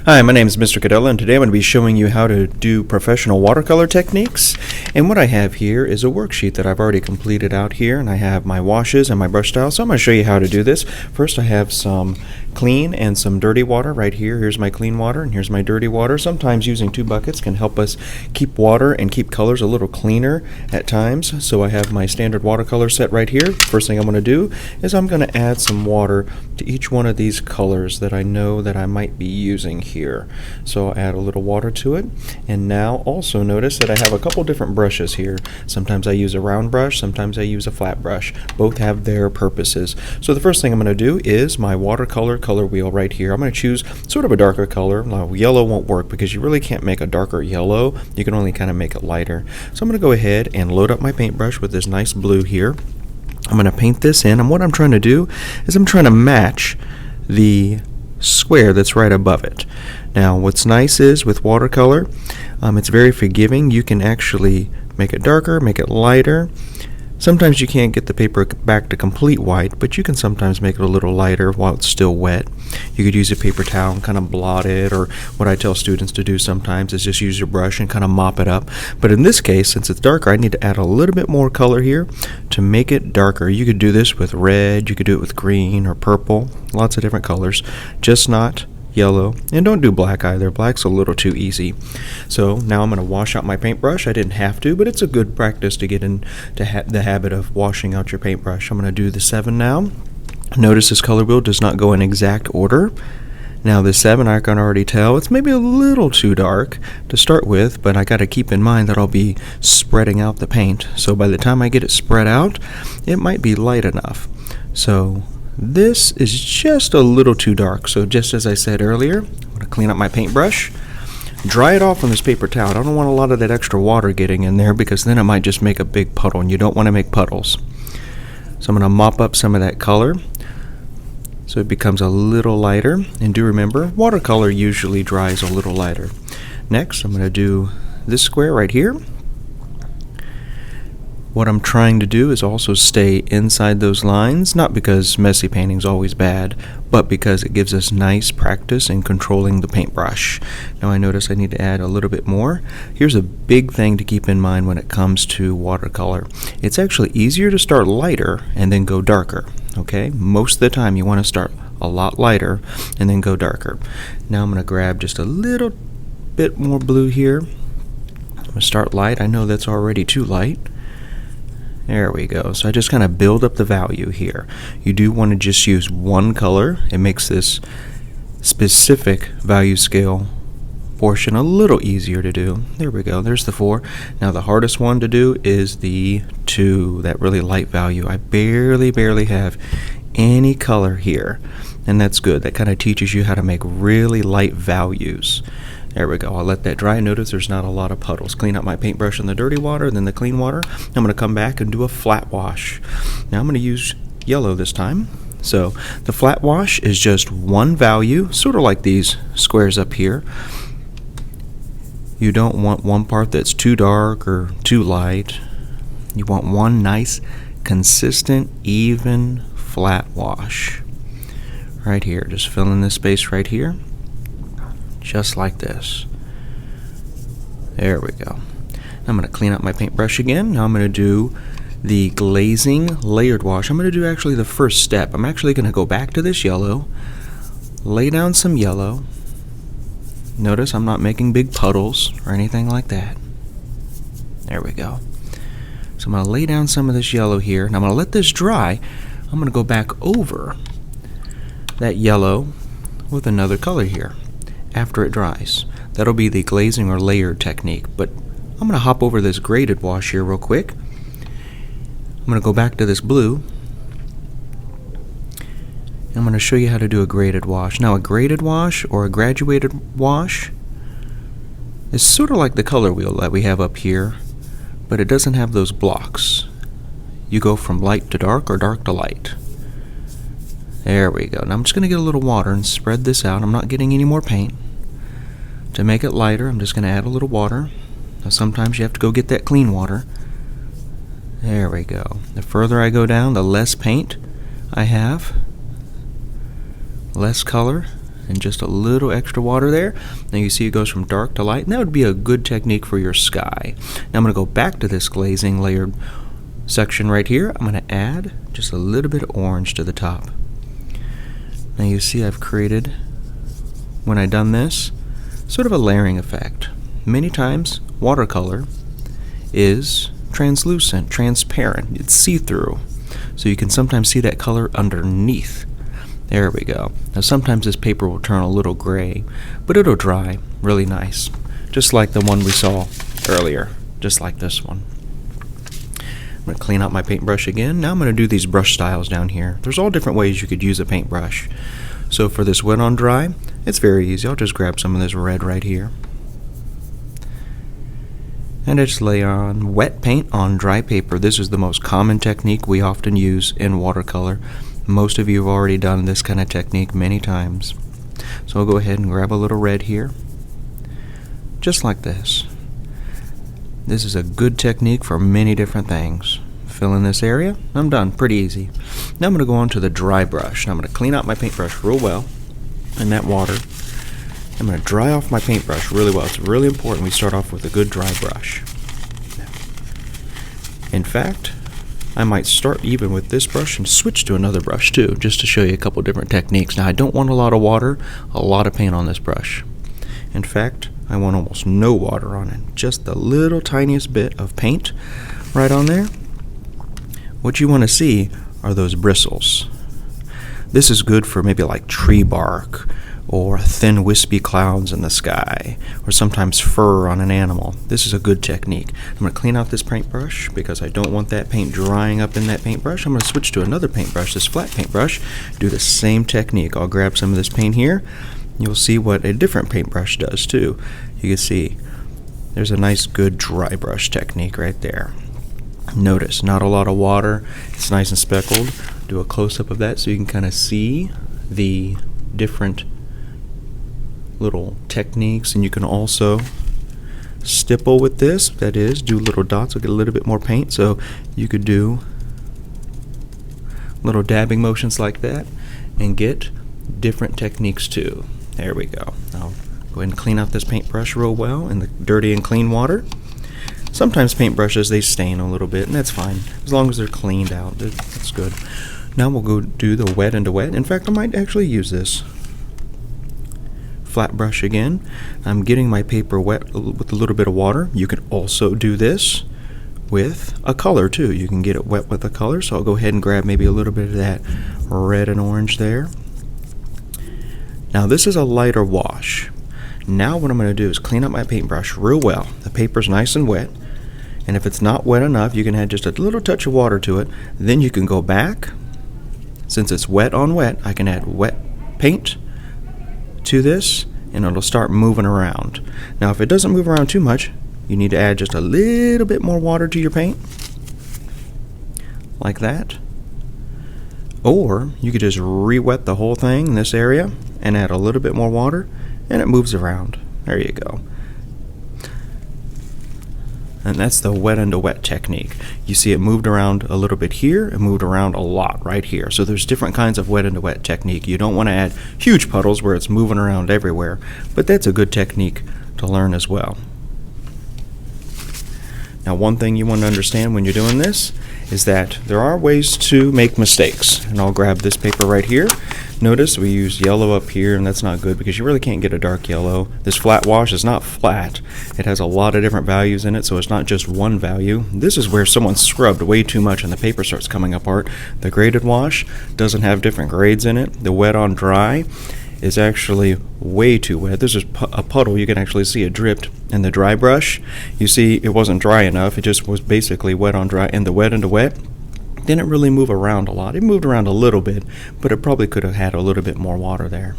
Hi, my name is Mr. Cadella, and today I'm going to be showing you how to do professional watercolor techniques. And what I have here is a worksheet that I've already completed out here, and I have my washes and my brush style, so I'm going to show you how to do this. First, I have some clean and some dirty water right here. Here's my clean water and here's my dirty water. Sometimes using two buckets can help us keep water and keep colors a little cleaner at times. So I have my standard watercolor set right here. First thing I'm going to do is I'm going to add some water to each one of these colors that I know that I might be using here. So I'll add a little water to it, and now also notice that I have a couple different brushes here. Sometimes I use a round brush, sometimes I use a flat brush. Both have their purposes. So the first thing I'm going to do is my watercolor color wheel right here. I'm going to choose sort of a darker color. Now, yellow won't work because you really can't make a darker yellow. You can only kind of make it lighter. So I'm going to go ahead and load up my paintbrush with this nice blue here. I'm going to paint this in, and what I'm trying to do is I'm trying to match the square that's right above it. Now what's nice is with watercolor, it's very forgiving. You can actually make it darker, make it lighter. Sometimes you can't get the paper back to complete white, but you can sometimes make it a little lighter while it's still wet. You could use a paper towel and kind of blot it, or what I tell students to do sometimes is just use your brush and kind of mop it up. But in this case, since it's darker, I need to add a little bit more color here to make it darker. You could do this with red, you could do it with green or purple, lots of different colors, just not yellow, and don't do black either. Black's a little too easy. So now I'm going to wash out my paintbrush. I didn't have to, but it's a good practice to get into the habit of washing out your paintbrush. I'm going to do the 7 now. Notice this color wheel does not go in exact order. Now the 7, I can already tell it's maybe a little too dark to start with, but I got to keep in mind that I'll be spreading out the paint. So by the time I get it spread out, it might be light enough. So this is just a little too dark, so just as I said earlier, I'm going to clean up my paintbrush, dry it off on this paper towel. I don't want a lot of that extra water getting in there because then it might just make a big puddle, and you don't want to make puddles. So I'm going to mop up some of that color so it becomes a little lighter, and do remember, watercolor usually dries a little lighter. Next, I'm going to do this square right here. What I'm trying to do is also stay inside those lines, not because messy painting is always bad, but because it gives us nice practice in controlling the paintbrush. Now I notice I need to add a little bit more. Here's a big thing to keep in mind when it comes to watercolor. It's actually easier to start lighter and then go darker, okay? Most of the time you want to start a lot lighter and then go darker. Now I'm going to grab just a little bit more blue here. I'm going to start light. I know that's already too light. There we go. So I just kind of build up the value here. You do want to just use one color. It makes this specific value scale portion a little easier to do. There we go. There's the 4. Now the hardest one to do is the 2, that really light value. I barely have any color here, and that's good. That kind of teaches you how to make really light values. There we go. I'll let that dry. Notice there's not a lot of puddles. Clean up my paintbrush in the dirty water, then the clean water. I'm going to come back and do a flat wash. Now I'm going to use yellow this time. So the flat wash is just one value, sort of like these squares up here. You don't want one part that's too dark or too light. You want one nice, consistent, even, flat wash. Right here. Just fill in this space right here. Just like this. There we go. I'm going to clean up my paintbrush again. Now I'm going to do the glazing layered wash. I'm going to do actually the first step. I'm actually going to go back to this yellow, lay down some yellow. Notice I'm not making big puddles or anything like that. There we go. So I'm going to lay down some of this yellow here, and I'm going to let this dry. I'm going to go back over that yellow with another color here after it dries. That'll be the glazing or layered technique, but I'm going to hop over this graded wash here real quick. I'm going to go back to this blue. I'm going to show you how to do a graded wash. Now a graded wash or a graduated wash is sort of like the color wheel that we have up here, but it doesn't have those blocks. You go from light to dark or dark to light. There we go. Now I'm just going to get a little water and spread this out. I'm not getting any more paint. To make it lighter, I'm just going to add a little water. Now sometimes you have to go get that clean water. There we go. The further I go down, the less paint I have, less color, and just a little extra water there. Now you see it goes from dark to light, and that would be a good technique for your sky. Now I'm going to go back to this glazing layered section right here. I'm going to add just a little bit of orange to the top. Now you see I've created, when I've done this, sort of a layering effect. Many times watercolor is translucent, transparent, it's see-through, so you can sometimes see that color underneath. There we go. Now sometimes this paper will turn a little gray, but it'll dry really nice, just like the one we saw earlier, just like this one. I'm going to clean out my paintbrush again. Now I'm going to do these brush styles down here. There's all different ways you could use a paintbrush. So for this wet on dry, it's very easy. I'll just grab some of this red right here, and I just lay on wet paint on dry paper. This is the most common technique we often use in watercolor. Most of you have already done this kind of technique many times. So I'll go ahead and grab a little red here, just like this. This is a good technique for many different things. Fill in this area. I'm done. Pretty easy. Now I'm going to go on to the dry brush. Now I'm going to clean out my paintbrush real well in that water. I'm going to dry off my paintbrush really well. It's really important we start off with a good dry brush. In fact, I might start even with this brush and switch to another brush too, just to show you a couple different techniques. Now I don't want a lot of water, a lot of paint on this brush. In fact, I want almost no water on it, just the little tiniest bit of paint right on there. What you want to see are those bristles. This is good for maybe like tree bark, or thin wispy clouds in the sky, or sometimes fur on an animal. This is a good technique. I'm going to clean out this paintbrush because I don't want that paint drying up in that paintbrush. I'm going to switch to another paintbrush, this flat paintbrush, do the same technique. I'll grab some of this paint here. You'll see what a different paintbrush does too. You can see there's a nice good dry brush technique right there. Notice, not a lot of water. It's nice and speckled. Do a close-up of that so you can kind of see the different little techniques, and you can also stipple with this, that is, do little dots. I'll get a little bit more paint, so you could do little dabbing motions like that and get different techniques too. There we go. I'll go ahead and clean out this paintbrush real well in the dirty and clean water. Sometimes paintbrushes, they stain a little bit, and that's fine as long as they're cleaned out. That's good. Now we'll go do the wet into wet. In fact, I might actually use this flat brush again. I'm getting my paper wet with a little bit of water. You can also do this with a color too. You can get it wet with a color, so I'll go ahead and grab maybe a little bit of that red and orange there. Now this is a lighter wash. Now what I'm going to do is clean up my paintbrush real well. The paper's nice and wet, and if it's not wet enough, you can add just a little touch of water to it. Then you can go back. Since it's wet on wet, I can add wet paint to this, and it'll start moving around. Now if it doesn't move around too much, you need to add just a little bit more water to your paint, like that. Or you could just re-wet the whole thing in this area and add a little bit more water, and it moves around. There you go. And that's the wet into wet technique. You see it moved around a little bit here, it moved around a lot right here. So there's different kinds of wet into wet technique. You don't want to add huge puddles where it's moving around everywhere, but that's a good technique to learn as well. Now one thing you want to understand when you're doing this is that there are ways to make mistakes. And I'll grab this paper right here. Notice we use yellow up here, and that's not good because you really can't get a dark yellow. This flat wash is not flat. It has a lot of different values in it, so it's not just one value. This is where someone scrubbed way too much and the paper starts coming apart. The graded wash doesn't have different grades in it. The wet on dry is actually way too wet. This is a puddle. You can actually see it dripped. In the dry brush, you see it wasn't dry enough. It just was basically wet on dry. And the wet into wet didn't really move around a lot. It moved around a little bit, but it probably could have had a little bit more water there.